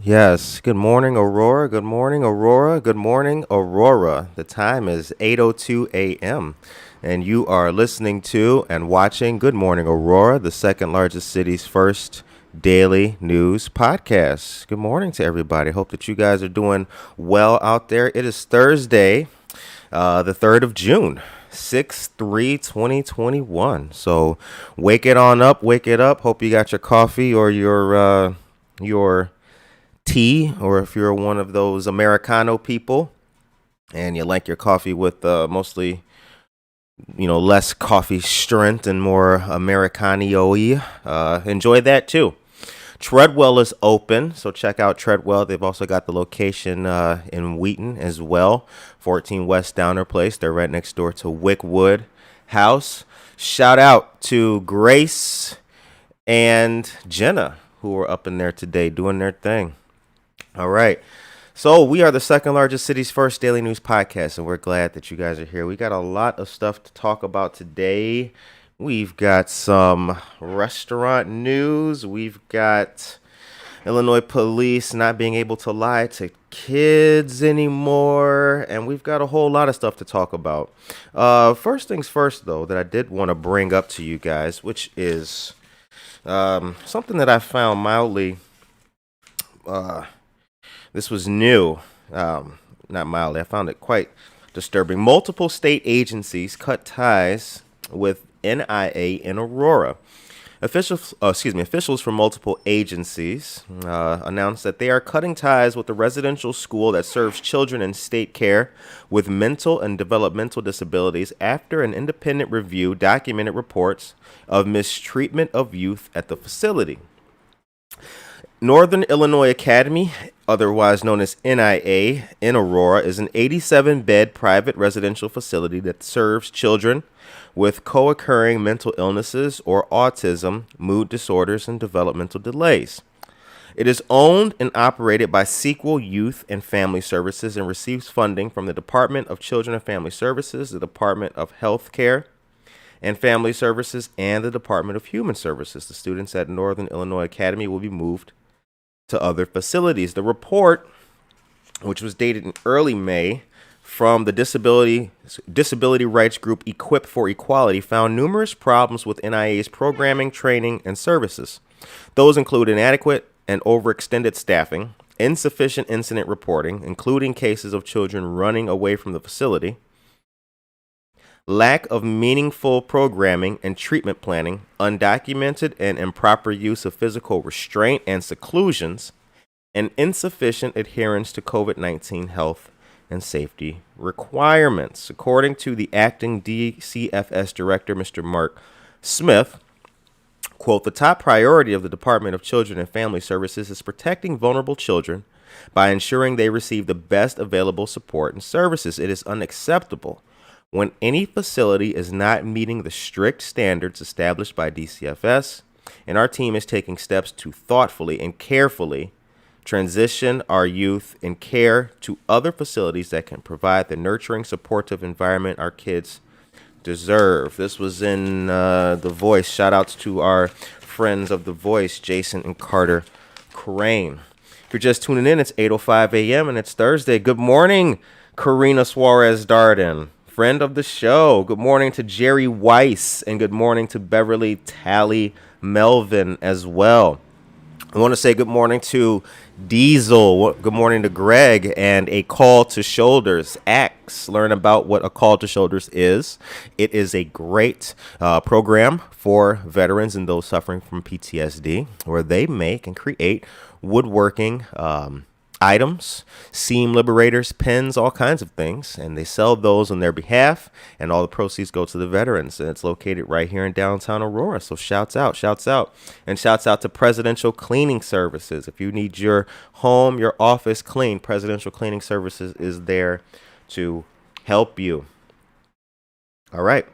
Yes. Good morning, Aurora. Good morning, Aurora. Good morning, Aurora. The time is 8:02 a.m. and you are listening to and watching Good Morning, Aurora, the second largest city's first daily news podcast. Good morning to everybody. Hope that you guys are doing well out there. It is Thursday, the 3rd of June. 6/3/2021. So wake it on up, wake it up. Hope you got your coffee or your tea, or if you're one of those Americano people and you like your coffee with mostly, less coffee strength and more Americano-y, enjoy that too. Treadwell is open, so check out Treadwell. They've also got the location in Wheaton as well, 14 West Downer Place. They're right next door to Wickwood House. Shout out to Grace and Jenna, who are up in there today doing their thing. All right. So we are the second largest city's first daily news podcast, and we're glad that you guys are here. We got a lot of stuff to talk about today. We've got some restaurant news. We've got Illinois police not being able to lie to kids anymore, and we've got a whole lot of stuff to talk about. First things first, though, that I did want to bring up to you guys, which is something that I found mildly this was new, not mildly. I found it quite disturbing. Multiple state agencies cut ties with NIA in Aurora. Officials from multiple agencies announced that they are cutting ties with the residential school that serves children in state care with mental and developmental disabilities after an independent review documented reports of mistreatment of youth at the facility. Northern Illinois Academy, otherwise known as NIA, in Aurora, is an 87-bed private residential facility that serves children with co-occurring mental illnesses or autism, mood disorders, and developmental delays. It is owned and operated by Sequel Youth and Family Services and receives funding from the Department of Children and Family Services, the Department of Health Care and Family Services, and the Department of Human Services. The students at Northern Illinois Academy will be moved to other facilities. The report, which was dated in early May from the disability rights group Equip for Equality, found numerous problems with NIA's programming, training, and services. Those include inadequate and overextended staffing, insufficient incident reporting, including cases of children running away from the facility, lack of meaningful programming and treatment planning, undocumented and improper use of physical restraint and seclusions, and insufficient adherence to COVID-19 health and safety requirements. According to the acting DCFS director, Mr. Mark Smith, quote, the top priority of the Department of Children and Family Services is protecting vulnerable children by ensuring they receive the best available support and services. It is unacceptable when any facility is not meeting the strict standards established by DCFS And our team is taking steps to thoughtfully and carefully transition our youth in care to other facilities that can provide the nurturing, supportive environment our kids deserve. This was in The Voice. Shout outs to our friends of The Voice, Jason and Carter Crane. If you're just tuning in, it's 8:05 a.m. and it's Thursday. Good morning, Karina Suarez Darden, friend of the show. Good morning to Jerry Weiss, and good morning to Beverly Tally Melvin as well. I want to say good morning to Diesel. Good morning to Greg, and a call to shoulders. Axe. Learn about what a call to shoulders is. It is a great program for veterans and those suffering from PTSD, where they make and create woodworking items, seam liberators, pins, all kinds of things, and they sell those on their behalf, and all the proceeds go to the veterans. And it's located right here in downtown Aurora. So shouts out, and shouts out to Presidential Cleaning Services. If you need your home, your office clean, Presidential Cleaning Services is there to help you. All right.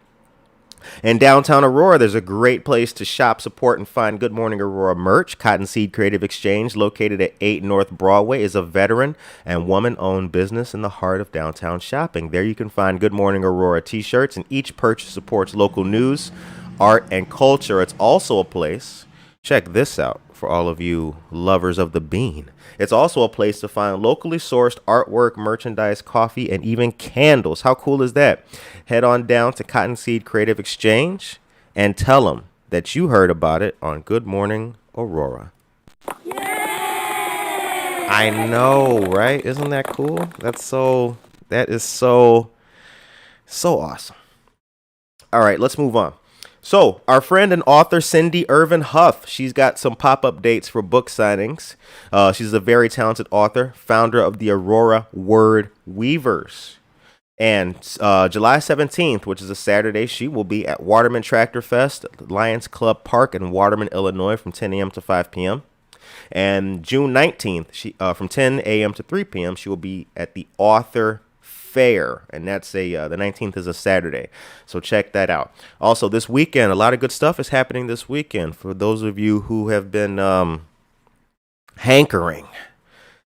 In downtown Aurora, there's a great place to shop, support, and find Good Morning Aurora merch. Cottonseed Creative Exchange, located at 8 North Broadway, is a veteran and woman-owned business in the heart of downtown shopping. There you can find Good Morning Aurora t-shirts, and each purchase supports local news, art, and culture. It's also a place, check this out, for all of you lovers of the bean. It's also a place to find locally sourced artwork, merchandise, coffee, and even candles. How cool is that? Head on down to Cottonseed Creative Exchange and tell them that you heard about it on Good Morning Aurora. Yay! I know, right? Isn't that cool? That is so awesome. All right, let's move on. So, our friend and author Cindy Irvin Huff, she's got some pop-up dates for book signings. She's a very talented author, founder of the Aurora Word Weavers. And July 17th, which is a Saturday, she will be at Waterman Tractor Fest, Lions Club Park in Waterman, Illinois, from 10 a.m. to 5 p.m. And June 19th, from 10 a.m. to 3 p.m., she will be at the Author Fair, and that's the 19th is a Saturday, so check that out. Also, this weekend, a lot of good stuff is happening this weekend. For those of you who have been hankering,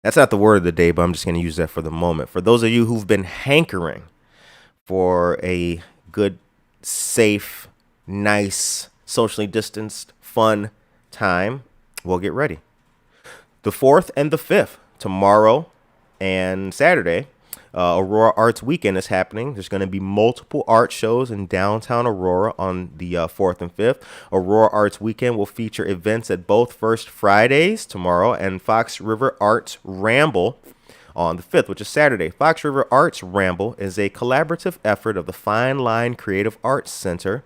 that's not the word of the day, but I'm just going to use that for the moment. For those of you who've been hankering for a good, safe, nice, socially distanced, fun time, well, get ready. The 4th and the 5th, tomorrow and Saturday, Aurora Arts Weekend is happening. There's going to be multiple art shows in downtown Aurora on the 4th and 5th. Aurora Arts Weekend will feature events at both First Fridays tomorrow and Fox River Arts Ramble on the 5th, which is Saturday. Fox River Arts Ramble is a collaborative effort of the Fine Line Creative Arts Center,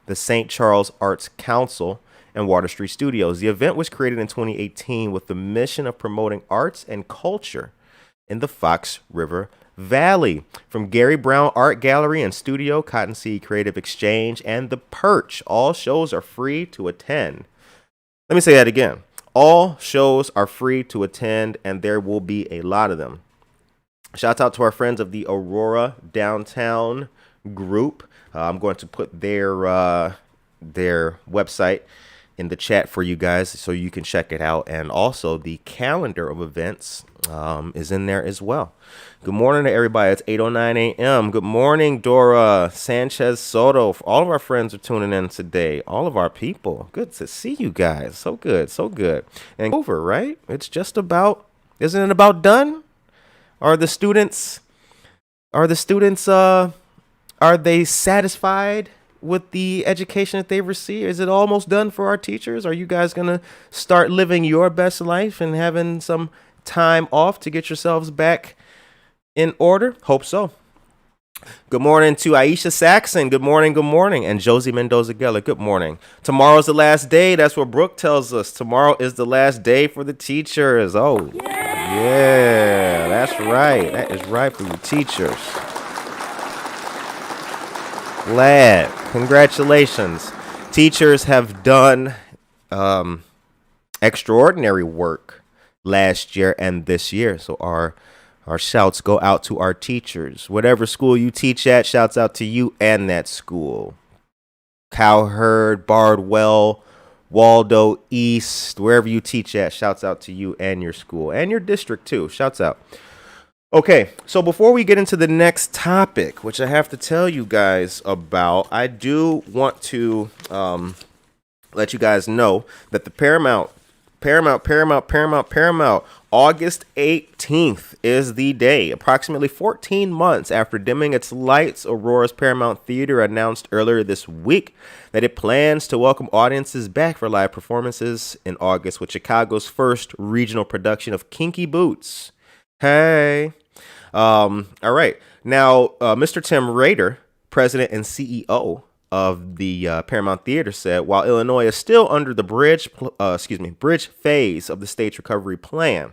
the St. Charles Arts Council, and Water Street Studios. The event was created in 2018 with the mission of promoting arts and culture in the Fox River Valley. From Gary Brown Art Gallery and Studio, Cottonseed Creative Exchange, and The Perch, all shows are free to attend. Let me say that again. All shows are free to attend, and there will be a lot of them. Shout out to our friends of the Aurora Downtown Group. I'm going to put their website in the chat for you guys so you can check it out. And also the calendar of events is in there as well. Good morning to everybody. It's 8:09 a.m. Good morning, Dora Sanchez Soto. All of our friends are tuning in today. All of our people. Good to see you guys. So good. And over, right? It's just about, isn't it about done? Are they satisfied with the education that they've received? Is it almost done for our teachers? Are you guys going to start living your best life and having some time off to get yourselves back in order? Hope so. Good morning to Aisha Saxon. Good morning. And Josie Mendoza Geller. Good morning. Tomorrow's the last day. That's what Brooke tells us. Tomorrow is the last day for the teachers. Oh, yeah, that's right. That is right for you teachers. Glad. Congratulations. Teachers have done extraordinary work last year and this year. So our shouts go out to our teachers. Whatever school you teach at, shouts out to you and that school. Cowherd, Bardwell, Waldo East, wherever you teach at. Shouts out to you and your school and your district too. Shouts out. Okay, so before we get into the next topic, which I have to tell you guys about, I do want to let you guys know that the Paramount, August 18th is the day. Approximately 14 months after dimming its lights, Aurora's Paramount Theater announced earlier this week that it plans to welcome audiences back for live performances in August with Chicago's first regional production of Kinky Boots. Hey. All right. Now, Mr. Tim Rader, president and CEO of the Paramount Theater, said while Illinois is still under the bridge phase of the state's recovery plan,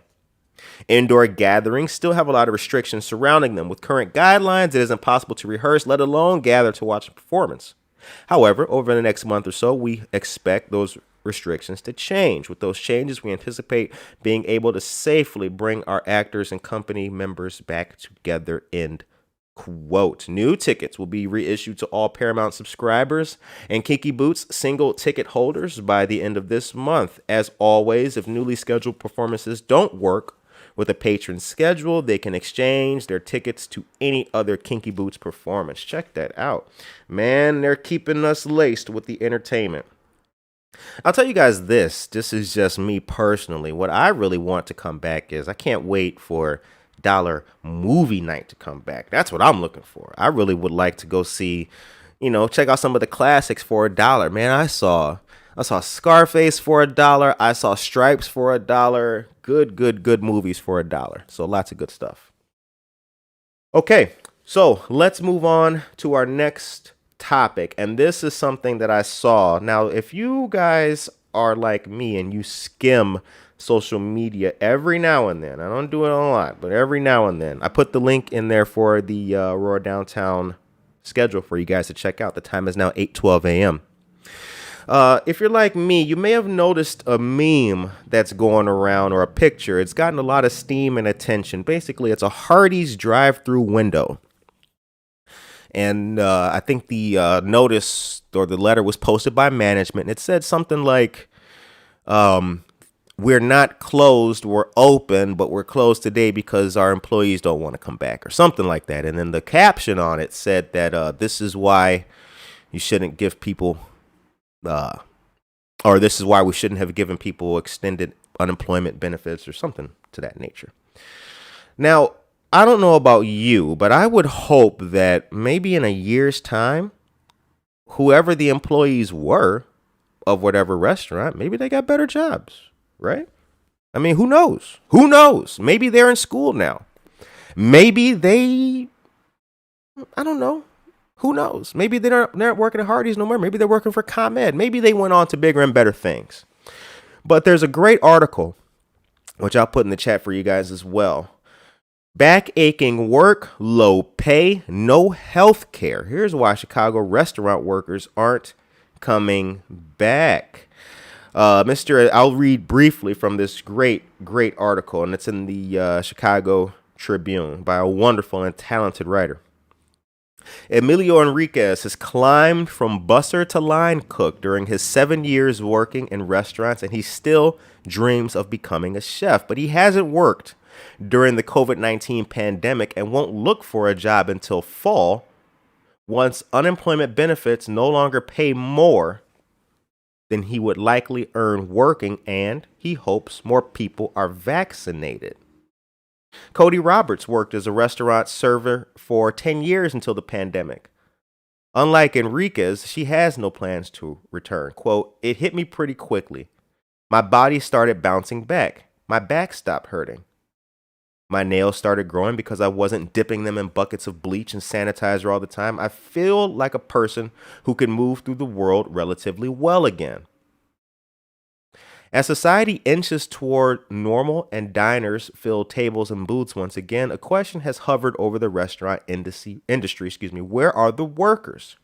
indoor gatherings still have a lot of restrictions surrounding them. With current guidelines, it is impossible to rehearse, let alone gather to watch a performance. However, over the next month or so, we expect those restrictions to change. With those changes, we anticipate being able to safely bring our actors and company members back together. End quote. New tickets will be reissued to all Paramount subscribers and Kinky Boots single ticket holders by the end of this month. As always, if newly scheduled performances don't work with a patron schedule, they can exchange their tickets to any other Kinky Boots performance. Check that out. Man, they're keeping us laced with the entertainment. I'll tell you guys this is just me personally. What I really want to come back is I can't wait for dollar movie night to come back. That's what I'm looking for. I really would like to go see, check out some of the classics for $1. Man, I saw Scarface for $1. I saw Stripes for $1. Good movies for $1. So lots of good stuff. Okay, so let's move on to our next topic. And this is something that I saw. Now, if you guys are like me and you skim social media every now and then, I don't do it a lot, but every now and then, I put the link in there for the Aurora Downtown schedule for you guys to check out. The time is now 8:12 a.m. If you're like me, you may have noticed a meme that's going around or a picture. It's gotten a lot of steam and attention. Basically, it's a Hardee's drive-through window. And I think the notice or the letter was posted by management. And it said something like, we're not closed, we're open, but we're closed today because our employees don't want to come back or something like that. And then the caption on it said that this is why you shouldn't give people or this is why we shouldn't have given people extended unemployment benefits or something to that nature. Now, I don't know about you, but I would hope that maybe in a year's time, whoever the employees were of whatever restaurant, maybe they got better jobs, right? I mean, who knows? Who knows? Maybe they're in school now. Maybe I don't know. Who knows? Maybe they're not working at Hardee's no more. Maybe they're working for ComEd. Maybe they went on to bigger and better things. But there's a great article, which I'll put in the chat for you guys as well. Back aching work, low pay, no health care. Here's why Chicago restaurant workers aren't coming back. I'll read briefly from this great article, and it's in the Chicago Tribune by a wonderful and talented writer. Emilio Enriquez has climbed from busser to line cook during his 7 years working in restaurants, and he still dreams of becoming a chef, but he hasn't worked during the COVID-19 pandemic and won't look for a job until fall, once unemployment benefits no longer pay more than he would likely earn working, and he hopes more people are vaccinated. Cody Roberts worked as a restaurant server for 10 years until the pandemic. Unlike Enriquez, she has no plans to return. Quote, "It hit me pretty quickly. My body started bouncing back. My back stopped hurting. My nails started growing because I wasn't dipping them in buckets of bleach and sanitizer all the time. I feel like a person who can move through the world relatively well again." As society inches toward normal and diners fill tables and booths once again, a question has hovered over the restaurant industry. Where are the workers?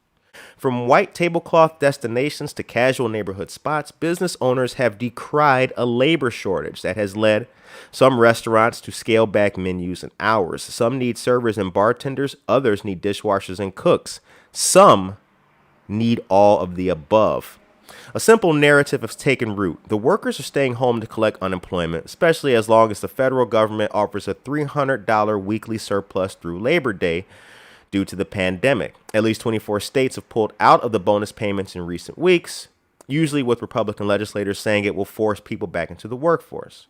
From white tablecloth destinations to casual neighborhood spots, business owners have decried a labor shortage that has led some restaurants to scale back menus and hours. Some need servers and bartenders, others need dishwashers and cooks. Some need all of the above. A simple narrative has taken root. The workers are staying home to collect unemployment, especially as long as the federal government offers a $300 weekly surplus through Labor Day due to the pandemic. At least 24 states have pulled out of the bonus payments in recent weeks, usually with Republican legislators saying it will force people back into the workforce.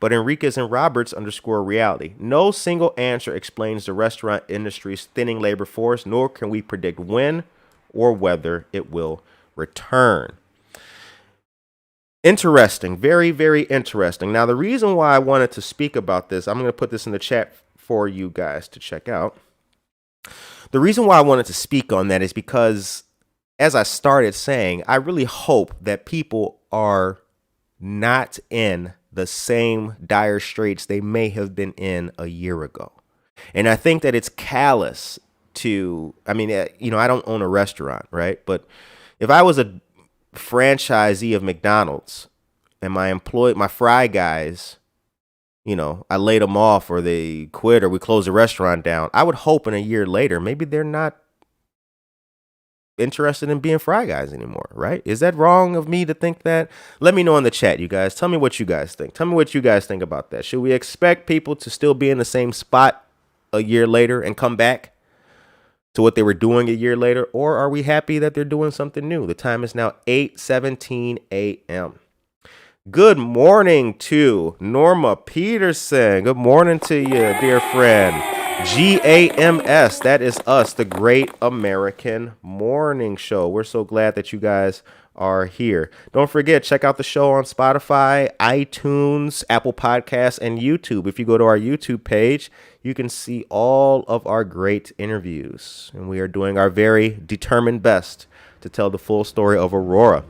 But Enriquez and Roberts underscore reality. No single answer explains the restaurant industry's thinning labor force, nor can we predict when or whether it will return. Interesting. Very, very interesting. Now, the reason why I wanted to speak about this, I'm going to put this in the chat for you guys to check out. The reason why I wanted to speak on that is because, as I started saying, I really hope that people are not in the same dire straits they may have been in a year ago. And I think that it's callous to, I don't own a restaurant, right? But if I was a franchisee of McDonald's and my fry guys, I laid them off or they quit or we closed the restaurant down, I would hope in a year later, maybe they're not interested in being fry guys anymore, right? Is that wrong of me to think that? Let me know in the chat, you guys. Tell me what you guys think. Tell me what you guys think about that. Should we expect people to still be in the same spot a year later and come back to what they were doing a year later? Or are we happy that they're doing something new? The time is now 8:17 a.m. Good morning to Norma Peterson. Good morning to you, dear friend. GAMS, that is us, the Great American Morning Show. We're so glad that you guys are here. Don't forget, check out the show on Spotify, iTunes, Apple Podcasts, and YouTube. If you go to our YouTube page, you can see all of our great interviews. And we are doing our very determined best to tell the full story of Aurora.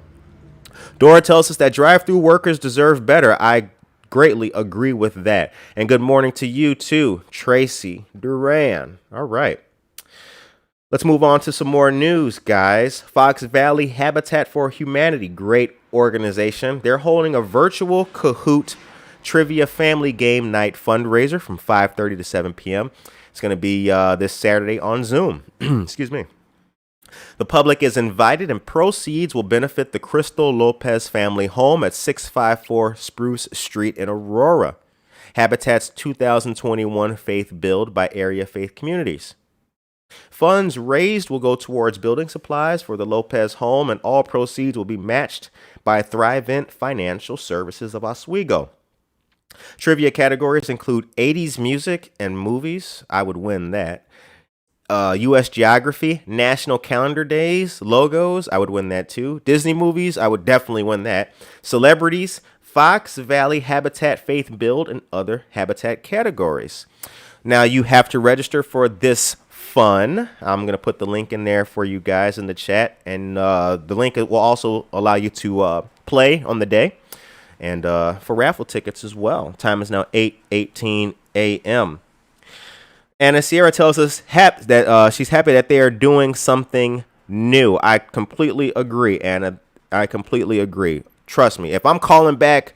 Dora tells us that drive-through workers deserve better. I greatly agree with that. And good morning to you too, Tracy Duran. All right. Let's move on to some more news, guys. Fox Valley Habitat for Humanity, great organization. They're holding a virtual Kahoot trivia family game night fundraiser from 5:30 to 7 p.m. It's going to be this Saturday on Zoom. Excuse me. The public is invited and proceeds will benefit the Crystal Lopez family home at 654 Spruce Street in Aurora. Habitat's 2021 Faith Build by Area Faith Communities. Funds raised will go towards building supplies for the Lopez home, and all proceeds will be matched by Thrivent Financial Services of Oswego. Trivia categories include 80s music and movies. I would win that. U.S. geography, national calendar days, logos, I would win that too. Disney movies, I would definitely win that. Celebrities, Fox Valley Habitat Faith Build, and other habitat categories. Now you have to register for this fun. I'm going to put the link in there for you guys in the chat. And the link will also allow you to play on the day and for raffle tickets as well. Time is now 8:18 a.m. Anna Sierra tells us that she's happy that they are doing something new. I completely agree, Anna. I completely agree. Trust me. If I'm calling back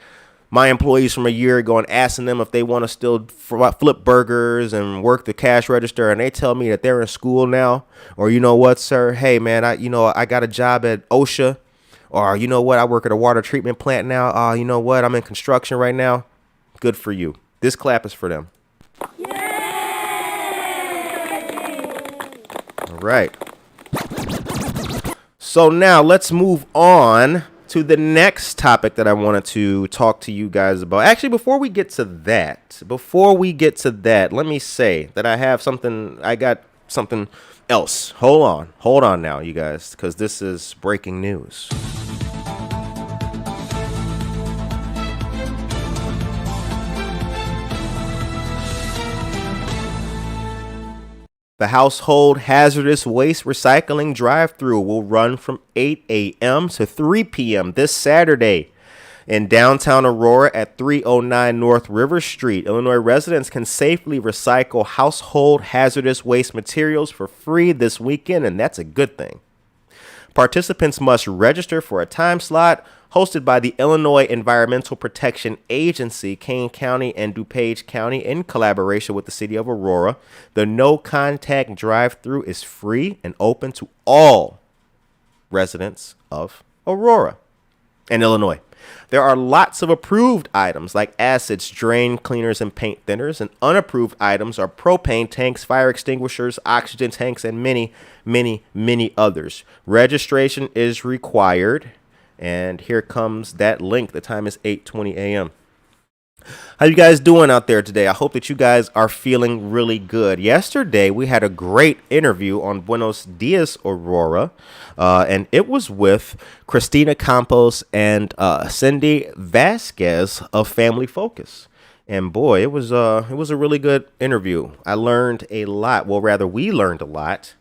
my employees from a year ago and asking them if they want to still flip burgers and work the cash register, and they tell me that they're in school now, or you know what, sir? Hey, man, I got a job at OSHA, or you know what? I work at a water treatment plant now. You know what? I'm in construction right now. Good for you. This clap is for them. Right. So now let's move on to the next topic that I wanted to talk to you guys about. Actually, before we get to that, let me say that I got something else. Hold on now, you guys, because this is breaking news. The household hazardous waste recycling drive-through will run from 8 a.m. to 3 p.m. this Saturday in downtown Aurora at 309 North River Street. Illinois residents can safely recycle household hazardous waste materials for free this weekend, and that's a good thing. Participants must register for a time slot hosted by the Illinois Environmental Protection Agency, Kane County and DuPage County, in collaboration with the city of Aurora. The no-contact drive-through is free and open to all residents of Aurora and Illinois. There are lots of approved items like acids, drain cleaners, and paint thinners, and unapproved items are propane tanks, fire extinguishers, oxygen tanks, and many, many, many others. Registration is required, and here comes that link. The time is 8:20 a.m. How you guys doing out there today? I hope that you guys are feeling really good. Yesterday, we had a great interview on Buenos Dias, Aurora, and it was with Christina Campos and Cindy Vasquez of Family Focus. And boy, it was a really good interview. I learned a lot. Well, rather, we learned a lot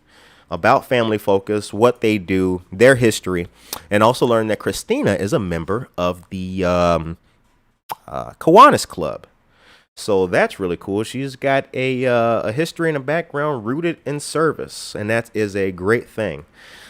about Family Focus, what they do, their history, and also learned that Christina is a member of the Kiwanis Club. So that's really cool. She's got a history and a background rooted in service, and that is a great thing.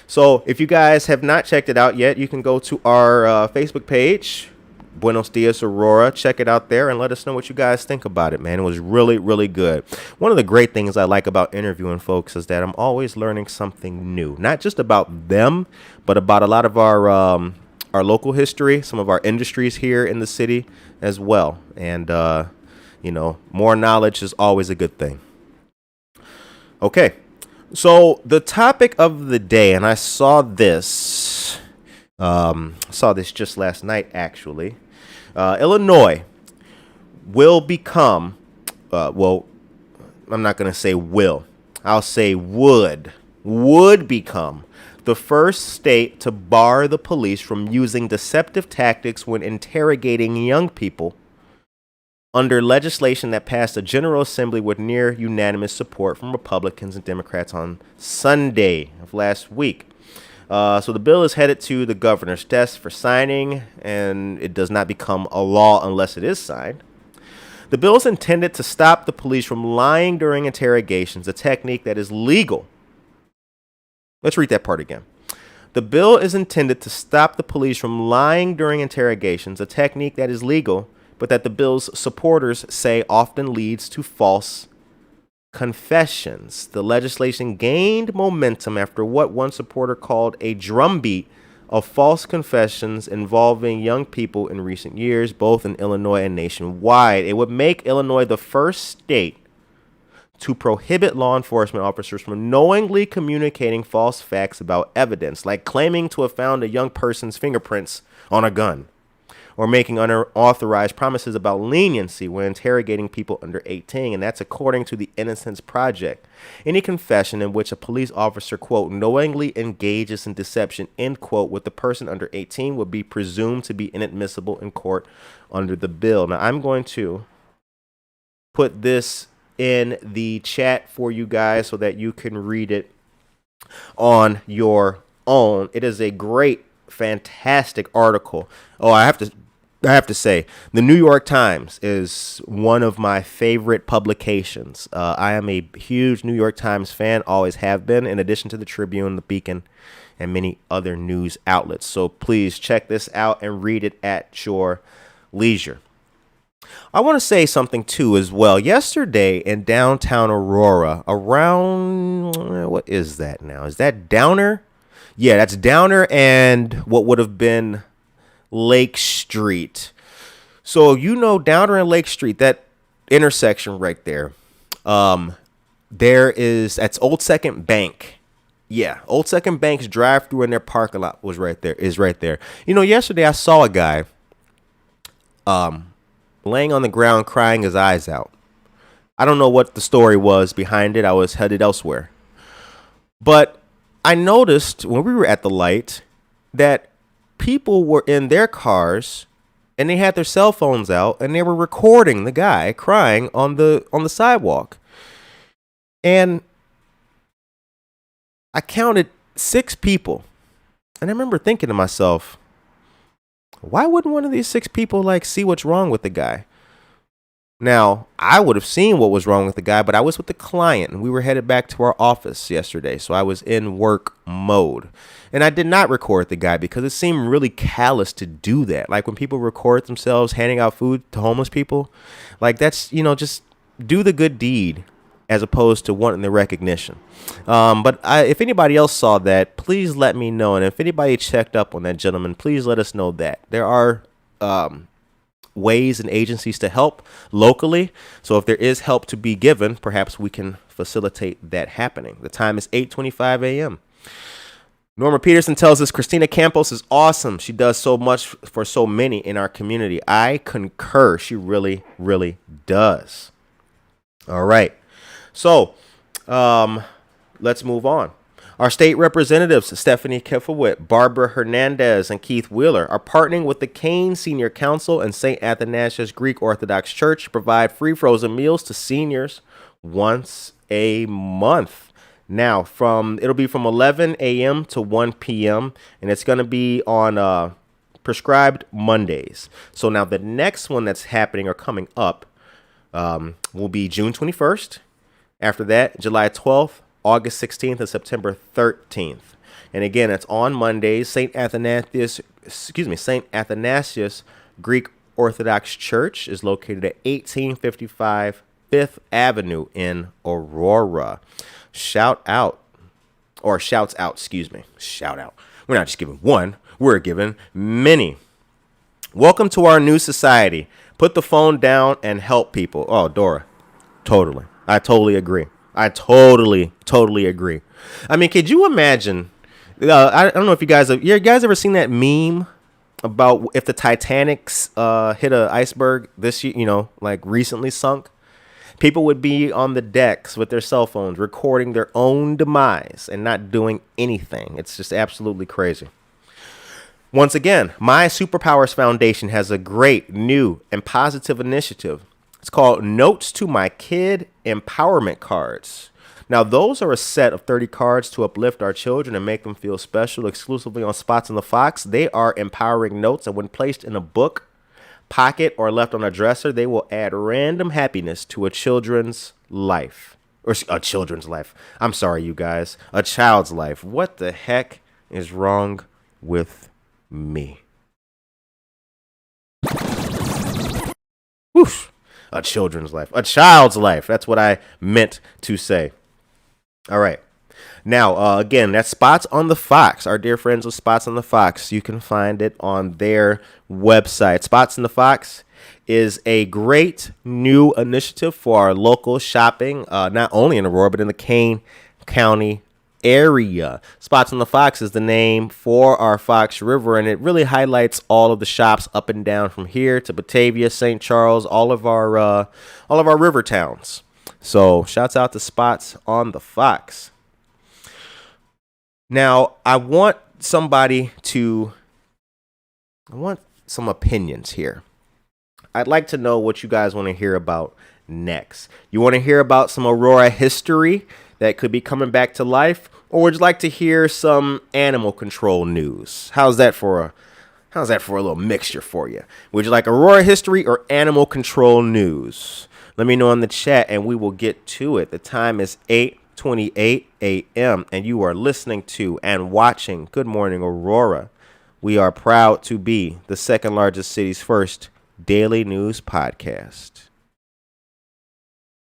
So if you guys have not checked it out yet, you can go to our Facebook page, Buenos Dias Aurora. Check it out there and let us know what you guys think about it, man. It was really, really good. One of the great things I like about interviewing folks is that I'm always learning something new, not just about them, but about a lot of our local history, some of our industries here in the city as well. And, more knowledge is always a good thing. Okay, so the topic of the day, and I saw this just last night, actually. Illinois will become, I'm not going to say will, I'll say would become the first state to bar the police from using deceptive tactics when interrogating young people under legislation that passed a General Assembly with near unanimous support from Republicans and Democrats on Sunday of last week. So the bill is headed to the governor's desk for signing, and it does not become a law unless it is signed. The bill is intended to stop the police from lying during interrogations, a technique that is legal. Let's read that part again. The bill is intended to stop the police from lying during interrogations, a technique that is legal, but that the bill's supporters say often leads to false confessions. The legislation gained momentum after what one supporter called a drumbeat of false confessions involving young people in recent years, both in Illinois and nationwide. It would make Illinois the first state to prohibit law enforcement officers from knowingly communicating false facts about evidence, like claiming to have found a young person's fingerprints on a gun, or making unauthorized promises about leniency when interrogating people under 18, and that's according to the Innocence Project. Any confession in which a police officer, quote, knowingly engages in deception, end quote, with the person under 18 would be presumed to be inadmissible in court under the bill. Now, I'm going to put this in the chat for you guys so that you can read it on your own. It is a great, fantastic article. Oh, I have to say, the New York Times is one of my favorite publications. I am a huge New York Times fan, always have been, in addition to the Tribune, the Beacon, and many other news outlets. So please check this out and read it at your leisure. I want to say something, too, as well. Yesterday in downtown Aurora, around, what is that now? Is that Downer? Yeah, that's Downer and what would have been Lake Street. So, Downer and Lake Street, that intersection right there, that's Old Second Bank. Yeah, Old Second Bank's drive-through in their parking lot is right there. Yesterday I saw a guy laying on the ground crying his eyes out. I don't know what the story was behind it. I was headed elsewhere. But I noticed when we were at the light that people were in their cars and they had their cell phones out and they were recording the guy crying on the sidewalk. And I counted 6 people. And I remember thinking to myself, why wouldn't one of these 6 people see what's wrong with the guy? Now, I would have seen what was wrong with the guy, but I was with the client and we were headed back to our office yesterday. So I was in work mode and I did not record the guy because it seemed really callous to do that. Like when people record themselves handing out food to homeless people, that's, just do the good deed as opposed to wanting the recognition. If anybody else saw that, please let me know. And if anybody checked up on that gentleman, please let us know that. There are ways and agencies to help locally. So if there is help to be given, perhaps we can facilitate that happening. The time is 8:25 a.m. Norma Peterson tells us Christina Campos is awesome. She does so much for so many in our community. I concur. She really, really does. All right. So let's move on. Our state representatives, Stephanie Kefawit, Barbara Hernandez, and Keith Wheeler, are partnering with the Kane Senior Council and St. Athanasius Greek Orthodox Church to provide free frozen meals to seniors once a month. Now, it'll be from 11 a.m. to 1 p.m., and it's going to be on prescribed Mondays. So now the next one that's happening or coming up will be June 21st. After that, July 12th, August 16th, and September 13th. And again, it's on Mondays. St. Athanasius Greek Orthodox Church is located at 1855 5th Avenue in Aurora. Shouts out. Shout out. We're not just giving one, we're giving many. Welcome to our new society. Put the phone down and help people. Oh, Dora. Totally. I totally agree. Totally agree. I mean, could you imagine? I don't know if you guys ever seen that meme about if the Titanic's hit an iceberg this year, like recently sunk? People would be on the decks with their cell phones recording their own demise and not doing anything. It's just absolutely crazy. Once again, My Superpowers Foundation has a great new and positive initiative. It's called Notes to My Kid Empowerment Cards. Now, those are a set of 30 cards to uplift our children and make them feel special exclusively on Spots in the Fox. They are empowering notes, and when placed in a book, pocket, or left on a dresser, they will add random happiness to a children's life. Or a children's life. I'm sorry, you guys. A child's life. What the heck is wrong with me? Whoosh. A children's life. A child's life. That's what I meant to say. All right. Now, again, that's Spots on the Fox. Our dear friends with Spots on the Fox. You can find it on their website. Spots on the Fox is a great new initiative for our local shopping, not only in Aurora, but in the Kane County area. Spots on the Fox is the name for our Fox River, and it really highlights all of the shops up and down from here to Batavia, St. Charles, all of our river towns. So shouts out to Spots on the Fox. Now, I want some opinions here. I'd like to know what you guys want to hear about next. You want to hear about some Aurora history that could be coming back to life, or would you like to hear some animal control news? How's that for a little mixture for you? Would you like Aurora history or animal control news? Let me know in the chat and we will get to it. The time is 8:28 a.m. and you are listening to and watching Good Morning Aurora. We are proud to be the second largest city's first daily news podcast.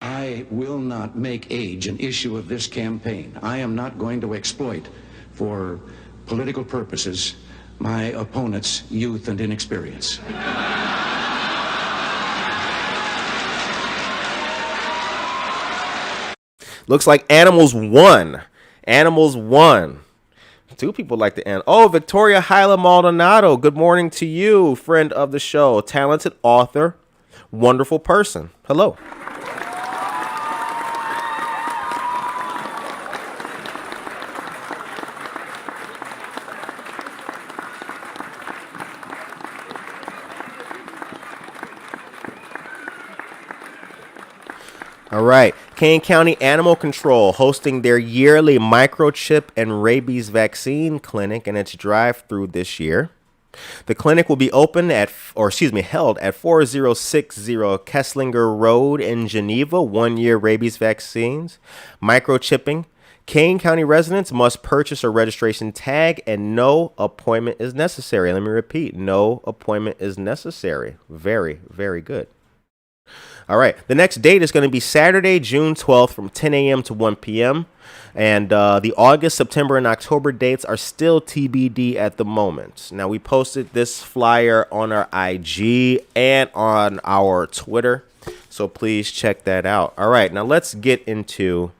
I will not make age an issue of this campaign. I am not going to exploit for political purposes my opponent's youth and inexperience. Looks like Animals won. Animals won. Two people like the end. Oh, Victoria Hyla Maldonado. Good morning to you, friend of the show. Talented author. Wonderful person. Hello. All right. Kane County Animal Control hosting their yearly microchip and rabies vaccine clinic and its drive-through this year. The clinic will be held at 4060 Kesslinger Road in Geneva. 1-year rabies vaccines, microchipping. Kane County residents must purchase a registration tag and no appointment is necessary. Let me repeat, no appointment is necessary. Very, very good. All right. The next date is going to be Saturday, June 12th from 10 a.m. to 1 p.m. And the August, September, and October dates are still TBD at the moment. Now, we posted this flyer on our IG and on our Twitter, so please check that out. All right. Now, let's get into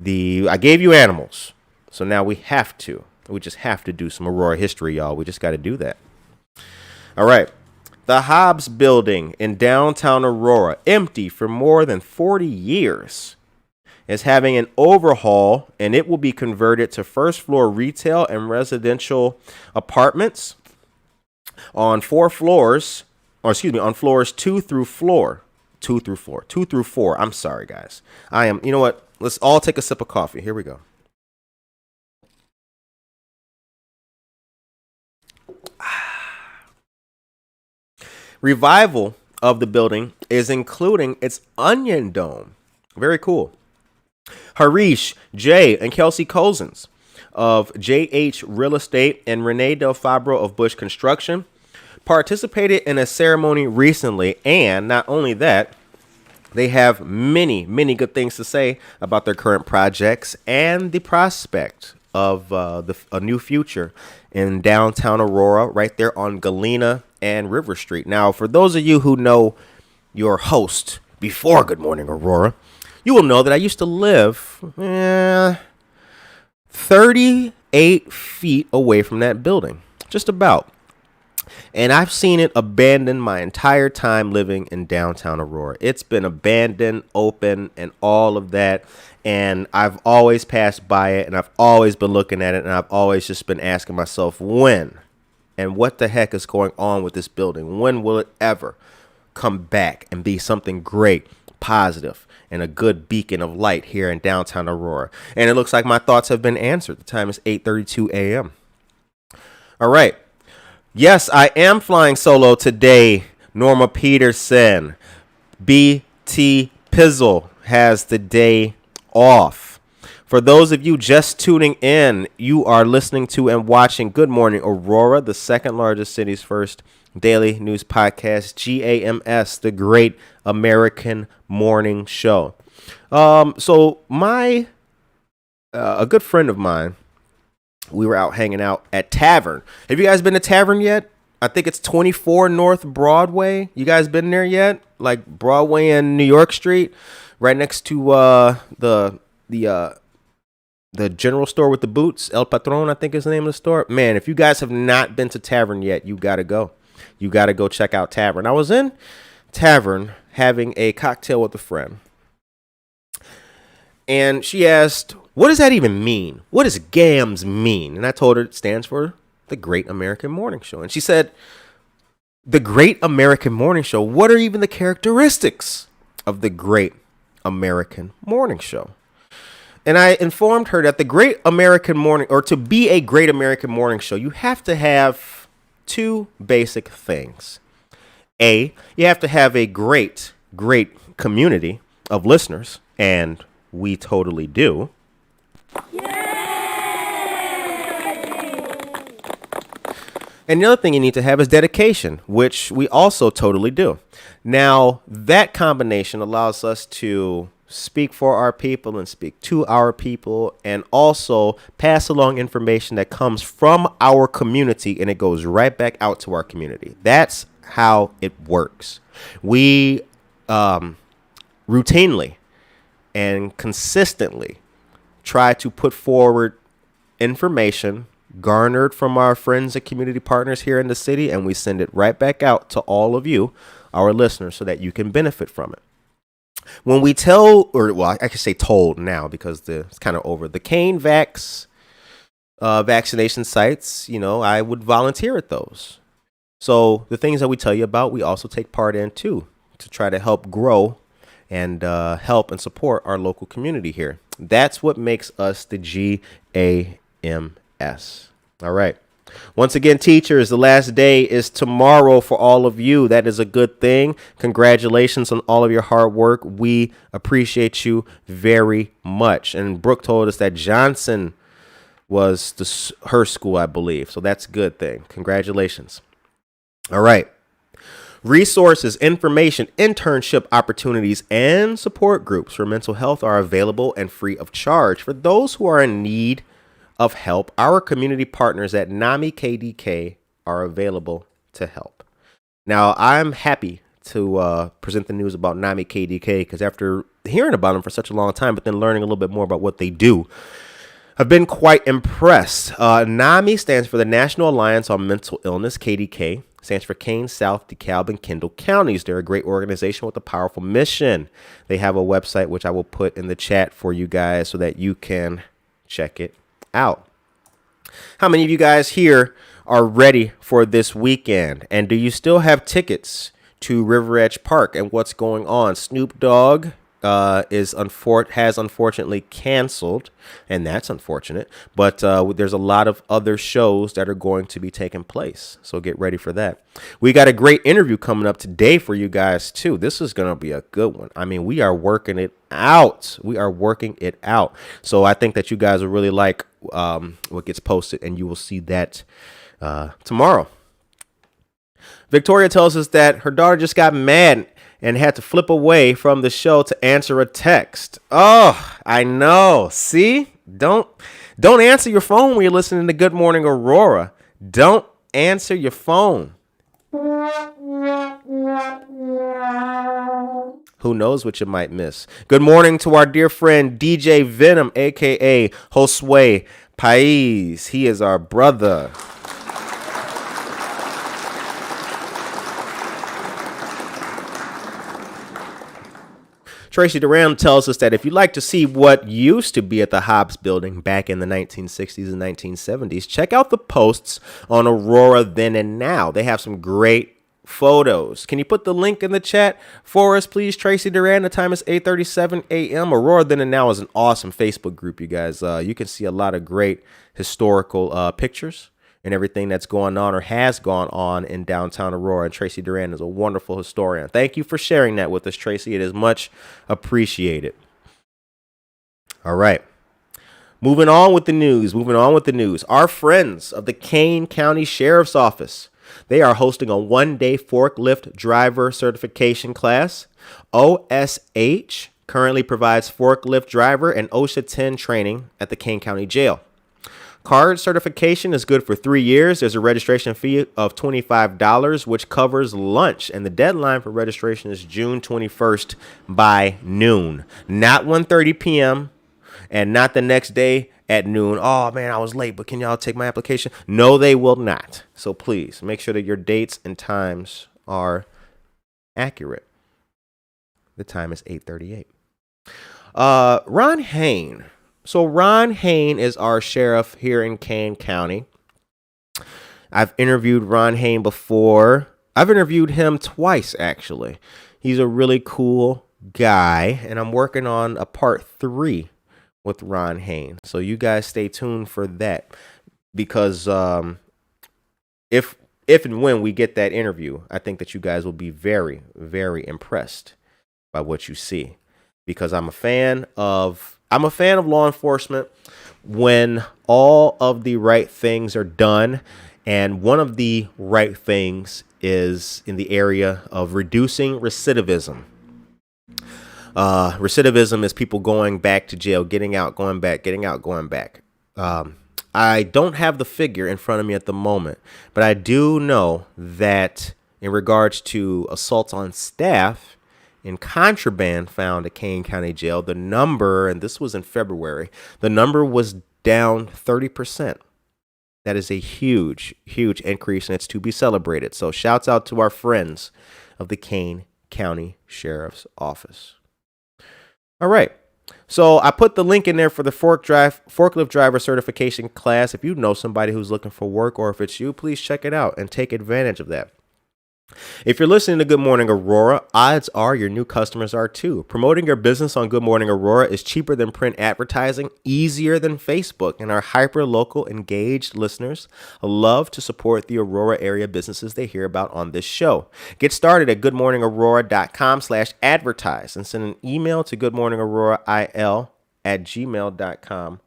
I gave you animals, so now we just have to do some Aurora history, y'all. We just got to do that. All right. The Hobbs Building in downtown Aurora, empty for more than 40 years, is having an overhaul, and it will be converted to first floor retail and residential apartments on on floors 2 through 4. I'm sorry, guys. You know what? Let's all take a sip of coffee. Here we go. Revival of the building is including its onion dome. Very cool. Harish, Jay, and Kelsey Cozens of JH Real Estate and Renee Del Fabro of Bush Construction participated in a ceremony recently, and not only that, they have many, many good things to say about their current projects and the prospect of a new future in downtown Aurora, right there on Galena and River Street. Now, for those of you who know your host before Good Morning Aurora, you will know that I used to live 38 feet away from that building, just about. And I've seen it abandoned my entire time living in downtown Aurora. It's been abandoned, open, and all of that. And I've always passed by it, and I've always been looking at it, and I've always just been asking myself, when and what the heck is going on with this building? When will it ever come back and be something great, positive, and a good beacon of light here in downtown Aurora? And it looks like my thoughts have been answered. The time is 8:32 a.m. All right. Yes, I am flying solo today. Norma Peterson. BT Pizzle has the day off. For those of you just tuning in, you are listening to and watching Good Morning Aurora, the second largest city's first daily news podcast, GAMS, the Great American Morning Show. So a good friend of mine, we were out hanging out at Tavern. Have you guys been to Tavern yet? I think it's 24 North Broadway. You guys been there yet? Like Broadway and New York Street, right next to the general store with the boots. El Patron, I think is the name of the store. Man, if you guys have not been to Tavern yet, you got to go. You got to go check out Tavern. I was in Tavern having a cocktail with a friend, and she asked, what does that even mean? What does GAMS mean? And I told her it stands for the Great American Morning Show. And she said, the Great American Morning Show, what are even the characteristics of the Great American Morning Show? And I informed her that the Great American Morning, or to be a Great American Morning Show, you have to have two basic things. A, you have to have a great community of listeners, and we totally do. And the other thing you need to have is dedication, which we also totally do. Now, that combination allows us to speak for our people and speak to our people, and also pass along information that comes from our community, and it goes right back out to our community. That's how it works. We routinely and consistently try to put forward information garnered from our friends and community partners here in the city, and we send it right back out to all of you, our listeners, so that you can benefit from it. When we tell, or well, I can say told now because it's kind of over, the Kane vaccination sites, I would volunteer at those. So the things that we tell you about, we also take part in too, to try to help grow and help and support our local community here. That's what makes us the GAMS. All right. Once again, teachers, the last day is tomorrow for all of you. That is a good thing. Congratulations on all of your hard work. We appreciate you very much. And Brooke told us that Johnson was her school, I believe. So that's a good thing. Congratulations. All right. Resources, information, internship opportunities, and support groups for mental health are available and free of charge for those who are in need of help. Our community partners at NAMI KDK are available to help. Now, I'm happy to present the news about NAMI KDK because after hearing about them for such a long time, but then learning a little bit more about what they do, I've been quite impressed. NAMI stands for the National Alliance on Mental Illness. KDK stands for Kane, South, DeKalb, and Kendall counties. They're a great organization with a powerful mission. They have a website, which I will put in the chat for you guys so that you can check it out. How many of you guys here are ready for this weekend? And do you still have tickets to River Edge Park and what's going on? Snoop Dogg has unfortunately canceled, and that's unfortunate. But there's a lot of other shows that are going to be taking place, so get ready for that. We got a great interview coming up today for you guys too. This is going to be a good one. I mean, we are working it out. So I think that you guys will really like what gets posted, and you will see that tomorrow. Victoria tells us that her daughter just got mad and had to flip away from the show to answer a text. Oh, I know. See? Don't answer your phone when you're listening to Good Morning Aurora. Don't answer your phone. Who knows what you might miss. Good morning to our dear friend DJ Venom, a.k.a. Josue Pais. He is our brother. Tracy Duran tells us that if you'd like to see what used to be at the Hobbs building back in the 1960s and 1970s, check out the posts on Aurora Then and Now. They have some great photos. Can you put the link in the chat for us, please, Tracy Duran? The time is 8:37 a.m. Aurora Then and Now is an awesome Facebook group, you guys. You can see a lot of great historical pictures and everything that's going on or has gone on in downtown Aurora. And Tracy Duran is a wonderful historian. Thank you for sharing that with us, Tracy. It is much appreciated. All right. Moving on with the news. Our friends of the Kane County Sheriff's Office, they are hosting a one-day forklift driver certification class. OSH currently provides forklift driver and OSHA 10 training at the Kane County Jail. Card certification is good for 3 years. There's a registration fee of $25, which covers lunch. And the deadline for registration is June 21st by noon. Not 1:30 p.m. and not the next day at noon. Oh, man, I was late, but can y'all take my application? No, they will not. So please make sure that your dates and times are accurate. The time is 8:38. Ron Hain. So Ron Hain is our sheriff here in Kane County. I've interviewed Ron Hain before. I've interviewed him twice, actually. He's a really cool guy, and I'm working on a part 3 with Ron Hain. So you guys stay tuned for that, because if and when we get that interview, I think that you guys will be very, very impressed by what you see, because I'm a fan of law enforcement when all of the right things are done. And one of the right things is in the area of reducing recidivism. Recidivism is people going back to jail, getting out, going back, getting out, going back. I don't have the figure in front of me at the moment, but I do know that in regards to assaults on staff and contraband found at Kane County Jail, the number, and this was in February, the number was down 30%. That is a huge, huge increase, and it's to be celebrated. So shouts out to our friends of the Kane County Sheriff's Office. All right. So I put the link in there for the forklift driver certification class. If you know somebody who's looking for work, or if it's you, please check it out and take advantage of that. If you're listening to Good Morning Aurora, odds are your new customers are too. Promoting your business on Good Morning Aurora is cheaper than print advertising, easier than Facebook, and our hyper-local engaged listeners love to support the Aurora area businesses they hear about on this show. Get started at goodmorningaurora.com/advertise and send an email to goodmorningaurora@gmail.com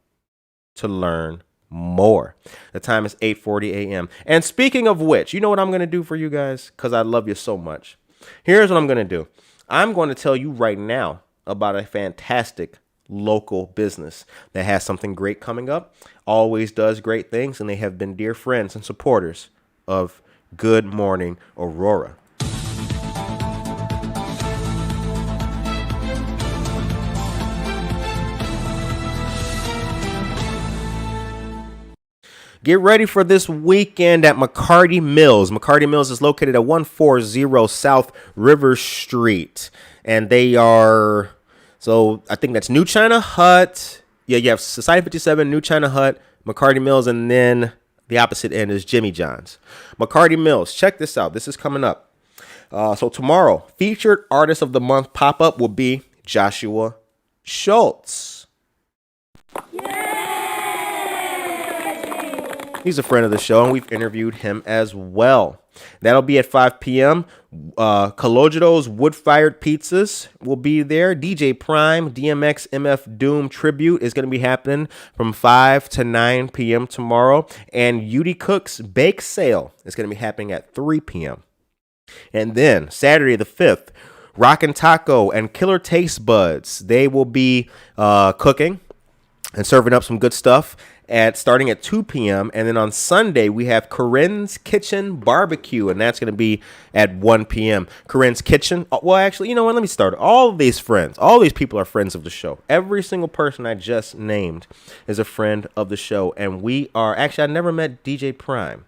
to learn more. The time is 8:40 a.m. And speaking of which, you know what I'm going to do for you guys? Because I love you so much. Here's what I'm going to do. I'm going to tell you right now about a fantastic local business that has something great coming up, always does great things, and they have been dear friends and supporters of Good Morning Aurora. Get ready for this weekend at McCarty Mills. McCarty Mills is located at 140 South River Street. And they are, so I think that's New China Hut. Yeah, you have Society 57, New China Hut, McCarty Mills, and then the opposite end is Jimmy John's. McCarty Mills, check this out. This is coming up. So tomorrow, featured artist of the month pop-up will be Joshua Schultz. He's a friend of the show, and we've interviewed him as well. That'll be at 5 p.m. Cologido's Wood-Fired Pizzas will be there. DJ Prime, DMX, MF Doom Tribute is going to be happening from 5 to 9 p.m. tomorrow. And Udy Cook's Bake Sale is going to be happening at 3 p.m. And then Saturday the 5th, Rockin' Taco and Killer Taste Buds, they will be cooking and serving up some good stuff starting at 2 p.m. And then on Sunday, we have Corinne's Kitchen Barbecue, and that's going to be at 1 p.m. Corinne's Kitchen. Well, actually, you know what? Let me start. All of these people are friends of the show. Every single person I just named is a friend of the show. And we are, actually, I never met DJ Prime,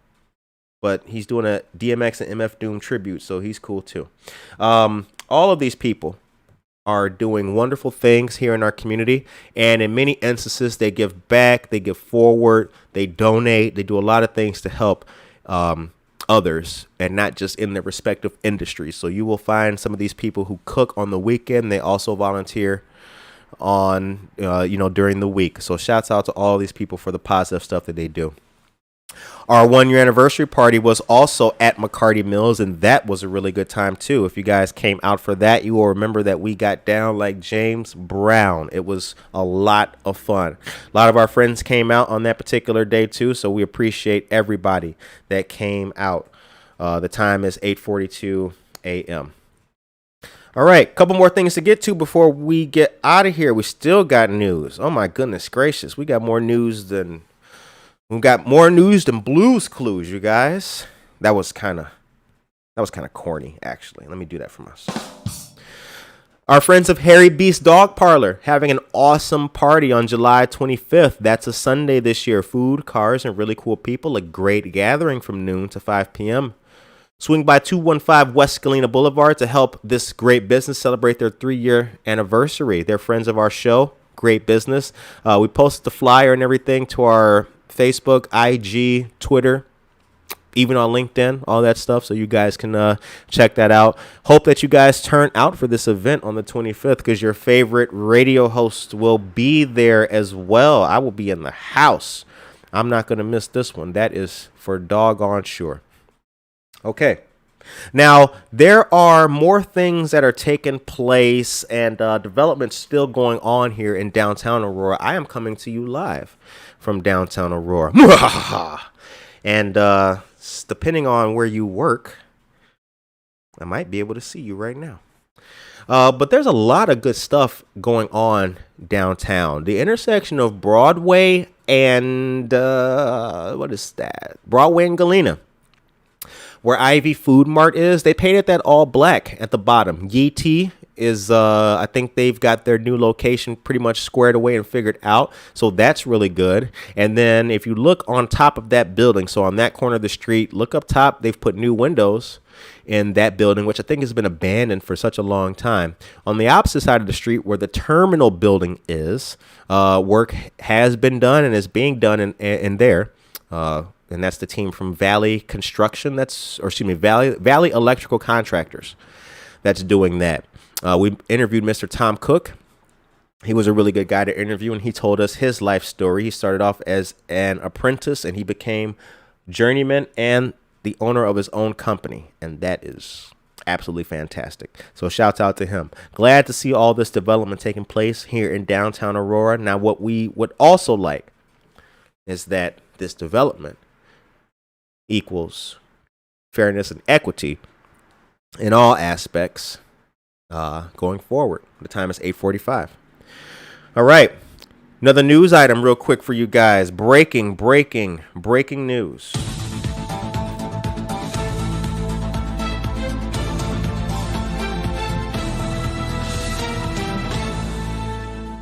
but he's doing a DMX and MF Doom tribute, so he's cool too. All of these people are doing wonderful things here in our community, and in many instances they give back, they give forward, they donate, they do a lot of things to help others, and not just in their respective industries. So you will find some of these people who cook on the weekend. They also volunteer on during the week. So shouts out to all these people for the positive stuff that they do. Our 1-year anniversary party was also at McCarty Mills, and that was a really good time too. If you guys came out for that, you will remember that we got down like James Brown. It was a lot of fun. A lot of our friends came out on that particular day too, so we appreciate everybody that came out. The time is 8:42 a.m. All right, couple more things to get to before we get out of here. We still got news. Oh my goodness gracious, we got more news than Blue's Clues, you guys. That was kind of corny, actually. Let me do that from us. Our friends of Harry Beast Dog Parlor having an awesome party on July 25th. That's a Sunday this year. Food, cars, and really cool people. A great gathering from noon to 5 p.m. Swing by 215 West Galena Boulevard to help this great business celebrate their 3-year anniversary. They're friends of our show. Great business. We posted the flyer and everything to our Facebook, IG, Twitter, even on LinkedIn, all that stuff. So you guys can check that out. Hope that you guys turn out for this event on the 25th, because your favorite radio host will be there as well. I will be in the house. I'm not going to miss this one. That is for doggone sure. Okay. Now, there are more things that are taking place and developments still going on here in downtown Aurora. I am coming to you live from downtown Aurora. And depending on where you work, I might be able to see you right now. But there's a lot of good stuff going on downtown. The intersection of Broadway and Broadway and Galena, where Ivy Food Mart is, they painted that all black at the bottom. Yee is, I think they've got their new location pretty much squared away and figured out. So that's really good. And then if you look on top of that building, so on that corner of the street, look up top, they've put new windows in that building, which I think has been abandoned for such a long time. On the opposite side of the street, where the terminal building is, work has been done and is being done in there. And that's the team from Valley Construction. Valley Electrical Contractors that's doing that. We interviewed Mr. Tom Cook. He was a really good guy to interview, and he told us his life story. He started off as an apprentice, and he became journeyman and the owner of his own company, and that is absolutely fantastic. So shouts out to him. Glad to see all this development taking place here in downtown Aurora. Now, what we would also like is that this development equals fairness and equity in all aspects going forward. The time is 8:45. All right. Another news item real quick for you guys. Breaking news.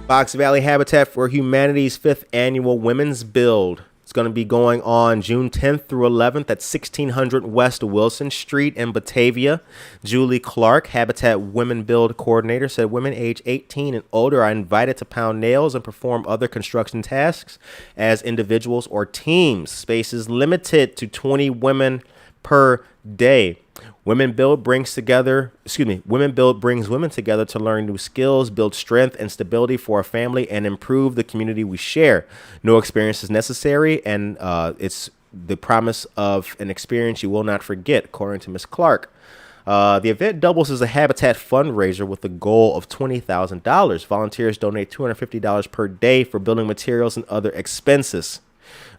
Fox Valley Habitat for Humanity's 5th annual Women's Build. It's going to be going on June 10th through 11th at 1600 West Wilson Street in Batavia. Julie Clark, Habitat Women Build Coordinator, said women age 18 and older are invited to pound nails and perform other construction tasks as individuals or teams. Space is limited to 20 women per day. Women Build brings women together to learn new skills, build strength and stability for a family, and improve the community we share. No experience is necessary, and it's the promise of an experience you will not forget, according to Ms. Clark. The event doubles as a Habitat fundraiser with a goal of $20,000. Volunteers donate $250 per day for building materials and other expenses.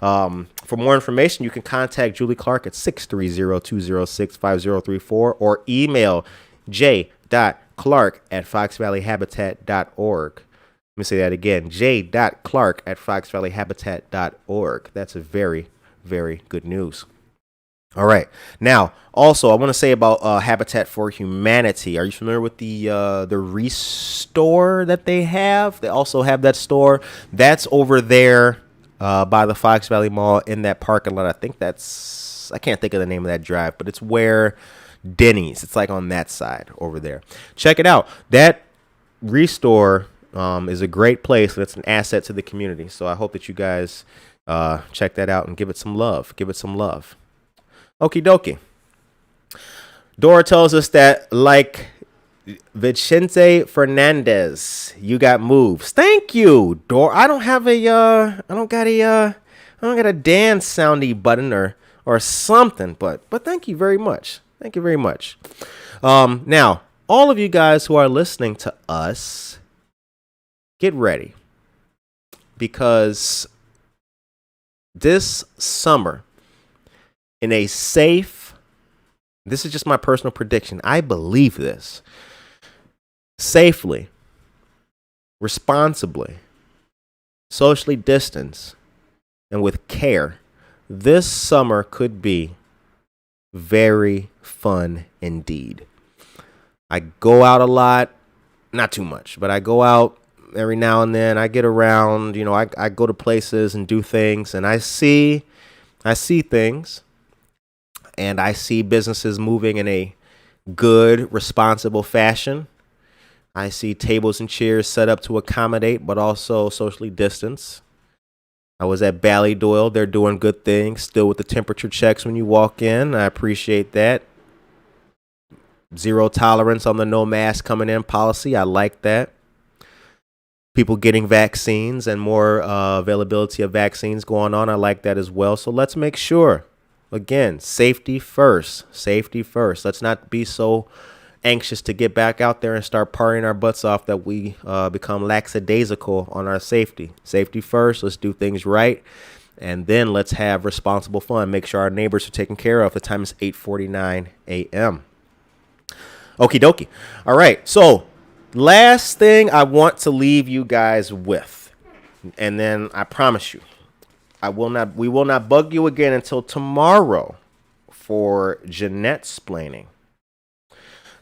For more information, you can contact Julie Clark at 630-206-5034 or email j.clark@foxvalleyhabitat.org. Let me say that again, j.clark@foxvalleyhabitat.org. That's a very, very good news. All right. Now, also, I want to say about Habitat for Humanity. Are you familiar with the Restore that they have? They also have that store. That's over there by the Fox Valley Mall in that parking lot. I can't think of the name of that drive, but it's where Denny's. It's like on that side over there. Check it out. That Restore is a great place. That's an asset to the community. So I hope that you guys check that out and give it some love. Okie dokie. Dora tells us that, like Vicente Fernandez, you got moves. Thank you, Dora. I don't got a dance soundy button or something, but thank you very much. Thank you very much. Now, all of you guys who are listening to us, get ready, because this summer, in a safe, this is just my personal prediction, I believe this, safely, responsibly, socially distanced, and with care, this summer could be very fun indeed. I go out a lot, not too much, but I go out every now and then. I get around, I go to places and do things, and I see things, and I see businesses moving in a good, responsible fashion. I see tables and chairs set up to accommodate, but also socially distance. I was at Ballydoyle. They're doing good things, still with the temperature checks when you walk in. I appreciate that. Zero tolerance on the no mask coming in policy. I like that. People getting vaccines and more availability of vaccines going on. I like that as well. So let's make sure, again, safety first. Safety first. Let's not be so anxious to get back out there and start partying our butts off that we become lackadaisical on our safety. Safety first. Let's do things right. And then let's have responsible fun. Make sure our neighbors are taken care of. The time is 8:49 a.m. Okie dokie. All right. So last thing I want to leave you guys with, and then I promise you, we will not bug you again until tomorrow for Jeanette's splaining.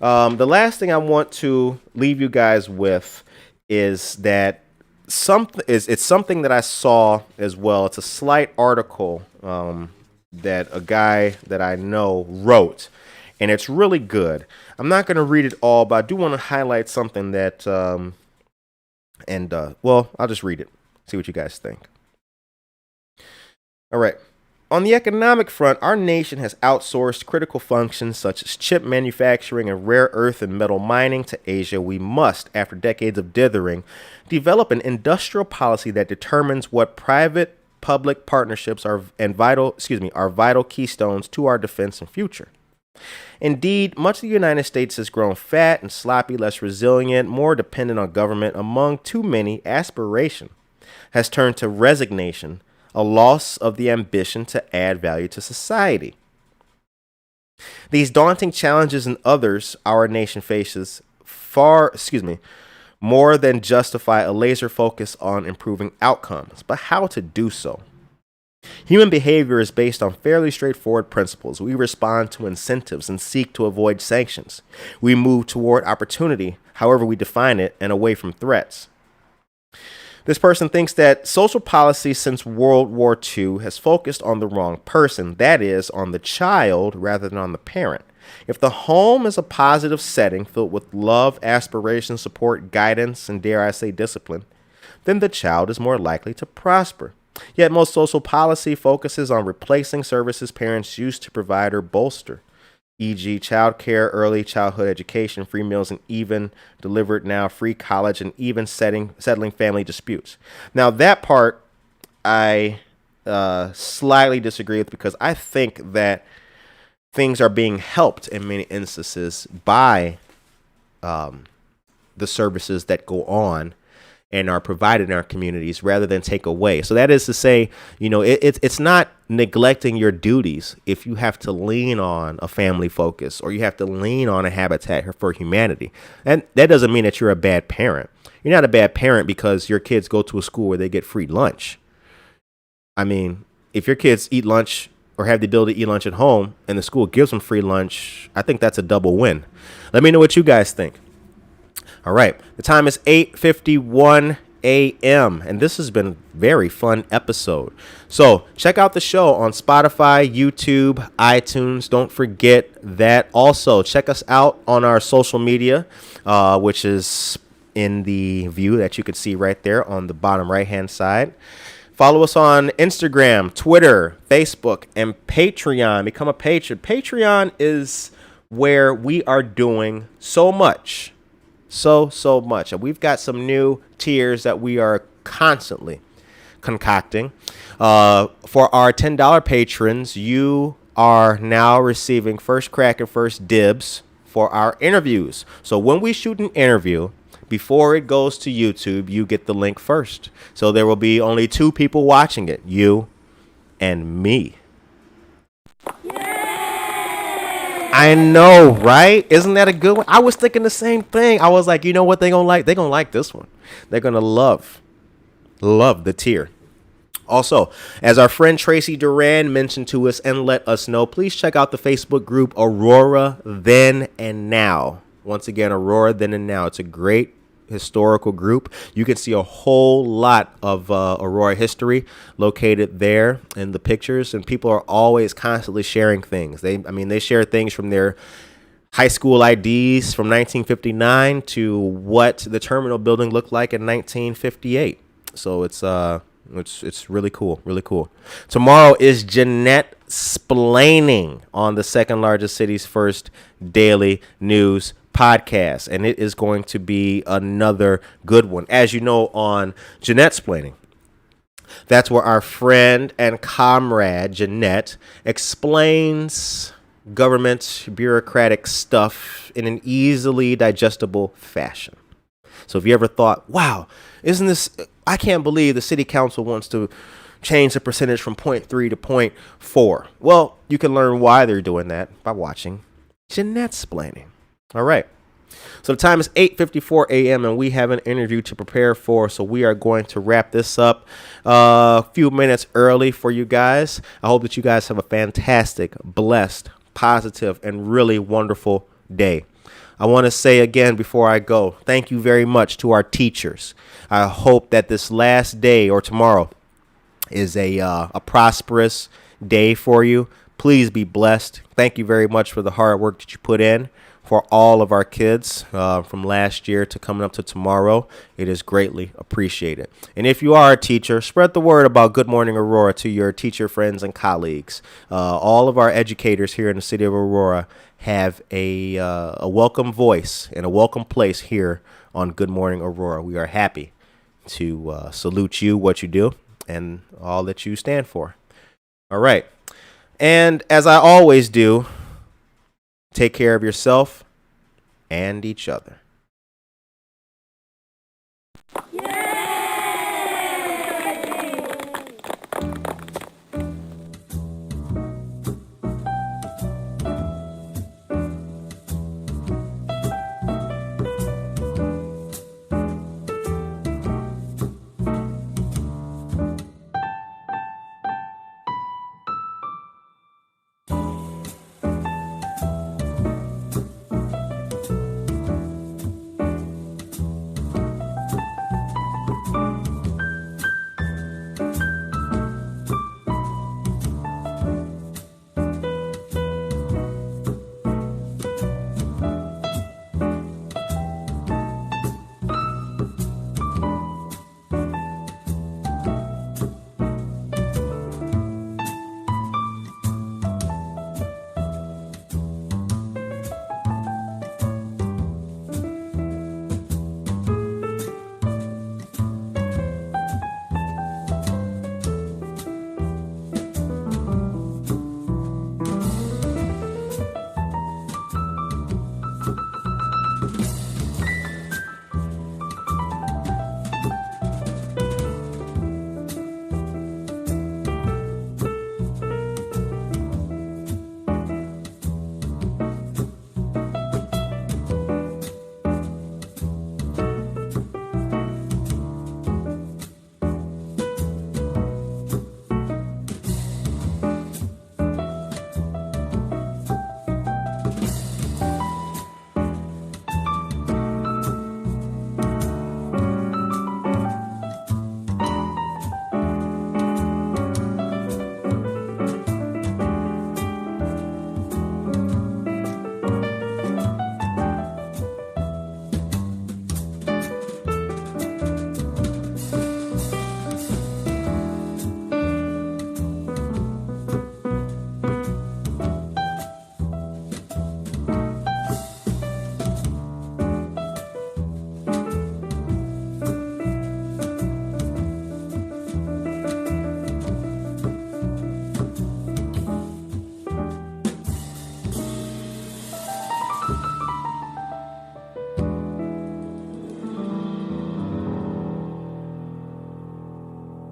The last thing I want to leave you guys with is that it's something that I saw as well. It's a slight article that a guy that I know wrote, and it's really good. I'm not going to read it all, but I do want to highlight something that, I'll just read it, see what you guys think. All right. On the economic front, our nation has outsourced critical functions such as chip manufacturing and rare earth and metal mining to Asia. We must, after decades of dithering, develop an industrial policy that determines what private-public partnerships are vital keystones to our defense and future. Indeed, much of the United States has grown fat and sloppy, less resilient, more dependent on government. Among too many, aspiration has turned to resignation, a loss of the ambition to add value to society. These daunting challenges and others our nation faces more than justify a laser focus on improving outcomes, but how to do so. Human behavior is based on fairly straightforward principles. We respond to incentives and seek to avoid sanctions. We move toward opportunity, however we define it, and away from threats. This person thinks that social policy since World War II has focused on the wrong person, that is, on the child rather than on the parent. If the home is a positive setting filled with love, aspiration, support, guidance, and dare I say discipline, then the child is more likely to prosper. Yet most social policy focuses on replacing services parents used to provide or bolster, e.g. child care, early childhood education, free meals, and even delivered now free college, and even settling family disputes. Now that part I slightly disagree with, because I think that things are being helped in many instances by the services that go on and are provided in our communities rather than take away. So that is to say, it's not neglecting your duties if you have to lean on a family focus or you have to lean on a Habitat for Humanity. And that doesn't mean that you're a bad parent. You're not a bad parent because your kids go to a school where they get free lunch. I mean, if your kids eat lunch or have the ability to eat lunch at home and the school gives them free lunch, I think that's a double win. Let me know what you guys think. All right, the time is 8:51 a.m. and this has been a very fun episode. So check out the show on Spotify, YouTube, iTunes. Don't forget that. Also, check us out on our social media, which is in the view that you can see right there on the bottom right-hand side. Follow us on Instagram, Twitter, Facebook, and Patreon. Become a patron. Patreon is where we are doing so much. So much. And we've got some new tiers that we are constantly concocting. For our $10 patrons, you are now receiving first crack and first dibs for our interviews. So when we shoot an interview, before it goes to YouTube, you get the link first. So there will be only 2 people watching it, you and me. I know, right? Isn't that a good one? I was thinking the same thing. I was like, you know what they're going to like? They're going to like this one. They're going to love the tier. Also, as our friend Tracy Duran mentioned to us and let us know, please check out the Facebook group Aurora Then and Now. Once again, Aurora Then and Now. It's a great historical group. You can see a whole lot of Aurora history located there in the pictures, and people are always constantly sharing things. They share things from their high school IDs from 1959 to what the terminal building looked like in 1958. So it's really cool. Tomorrow is Jeanette Splaining on the second largest city's first daily news podcast, and it is going to be another good one. As you know, on Jeanette's Planning, that's where our friend and comrade Jeanette explains government bureaucratic stuff in an easily digestible fashion. So if you ever thought, wow, I can't believe the city council wants to change the percentage from 0.3 to 0.4. Well, you can learn why they're doing that by watching Jeanette's Planning. All right. So the time is 8:54 a.m. and we have an interview to prepare for. So we are going to wrap this up a few minutes early for you guys. I hope that you guys have a fantastic, blessed, positive, and really wonderful day. I want to say again before I go, thank you very much to our teachers. I hope that this last day or tomorrow is a prosperous day for you. Please be blessed. Thank you very much for the hard work that you put in for all of our kids from last year to coming up to tomorrow. It is greatly appreciated. And if you are a teacher, spread the word about Good Morning Aurora to your teacher friends and colleagues. All of our educators here in the city of Aurora have a welcome voice and a welcome place here on Good Morning Aurora. We are happy to salute you, what you do, and all that you stand for. All right. And as I always do, take care of yourself and each other.